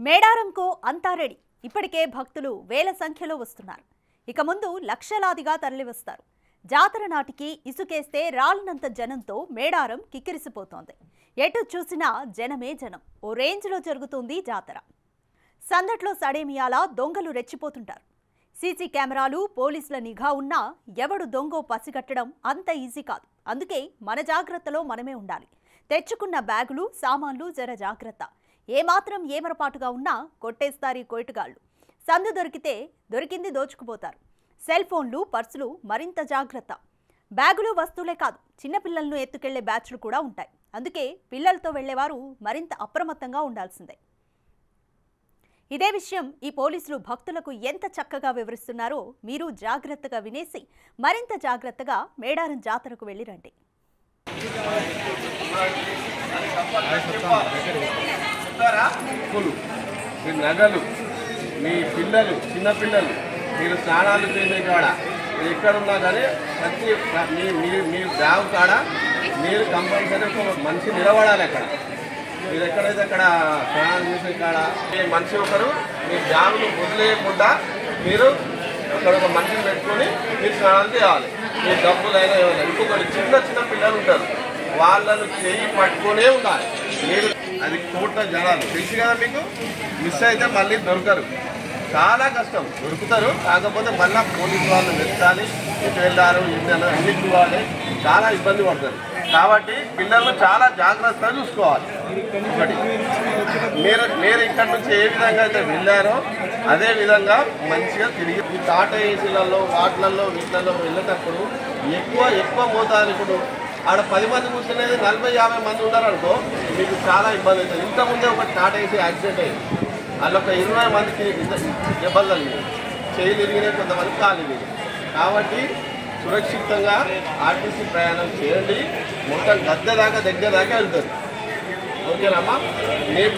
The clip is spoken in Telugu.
మేడారంకు అంతా రెడీ. ఇప్పటికే భక్తులు వేల సంఖ్యలో వస్తున్నారు. ఇక ముందు లక్షలాదిగా తరలివస్తారు. జాతర నాటికి ఇసుకేస్తే రాలినంత జనంతో మేడారం కిక్కిరిసిపోతోంది. ఎటు చూసినా జనమే జనం. ఓ రేంజ్లో జరుగుతుంది జాతర. సందట్లో సడేమియాలా దొంగలు రెచ్చిపోతుంటారు. సీసీ కెమెరాలు, పోలీసుల నిఘా ఉన్నా ఎవడు దొంగో పసిగట్టడం అంత ఈజీ కాదు. అందుకే మన జాగ్రత్తలో మనమే ఉండాలి. తెచ్చుకున్న బ్యాగులు, సామాన్లు జర జాగ్రత్త. ఏమాత్రం ఏమరపాటుగా ఉన్నా కొట్టేస్తారీ కోయిటగాళ్లు. సందు దొరికింది దోచుకుపోతారు. సెల్ ఫోన్లు, పర్సులు మరింత జాగ్రత్త. బ్యాగులు, వస్తువులే కాదు, చిన్నపిల్లలను ఎత్తుకెళ్లే బ్యాచ్లు కూడా ఉంటాయి. అందుకే పిల్లలతో వెళ్లేవారు మరింత అప్రమత్తంగా ఉండాల్సిందే. ఇదే విషయం ఈ పోలీసులు భక్తులకు ఎంత చక్కగా వివరిస్తున్నారో మీరు జాగ్రత్తగా వినేసి మరింత జాగ్రత్తగా మేడారం జాతరకు వెళ్లిరండి. మీ నగలు, మీ పిల్లలు, చిన్నపిల్లలు మీరు స్నానాలు చేసే కాడ ఎక్కడున్నా కానీ ప్రతి మీ బ్యాగ్ కాడ మీరు కంపల్సరీ ఒక మనిషి నిలబడాలి. అక్కడ మీరు ఎక్కడైతే అక్కడ స్నానాలు చేసే కాడ మీ మనిషి ఒకరు మీ బ్యాగును వదిలేయకుండా మీరు అక్కడ ఒక మనిషిని పెట్టుకొని మీరు స్నానాలు చేయాలి. మీ డబ్బులైనా ఏమైనా. ఇంకొకటి చిన్న పిల్లలు ఉంటారు, వాళ్ళను చేయి పట్టుకునే ఉండాలి. మీరు అది కోట్ల జనాలు తెలుసు కదా మీకు. మిస్ అయితే మళ్ళీ దొరకరు, చాలా కష్టం. దొరుకుతారు, కాకపోతే మళ్ళీ పోలీసు వాళ్ళు వెతకాలి, ఎటు వెళ్ళారు అన్ని చూడాలి, చాలా ఇబ్బంది పడతారు. కాబట్టి పిల్లలను చాలా జాగ్రత్తగా చూసుకోవాలి. ఒకటి మీరు ఇక్కడి నుంచి ఏ విధంగా అయితే వెళ్ళారో అదే విధంగా మంచిగా తిరిగి ఈ టాటా ఏసీలలో వాటిలలో వీటిలలో వెళ్ళేటప్పుడు ఎక్కువ మోతాదు. ఇప్పుడు ఆడ 10 మంది కూర్చునేది 40-50 మంది ఉన్నారనుకో, మీకు చాలా ఇబ్బంది అవుతుంది. ఇంతకుముందే ఒక టాటా ఏసీ యాక్సిడెంట్ అయింది. అందులో ఒక 20 మందికి దెబ్బలు తగిలినాయి, చేయిలు ఇరిగినాయి, కొంతమంది కాళ్ళు ఇరిగినాయి. కాబట్టి సురక్షితంగా ఆర్టీసీ ప్రయాణం చేయండి. మొత్తం దగ్గర దాకా వెళ్తారు. ఓకేనమ్మా. మీరు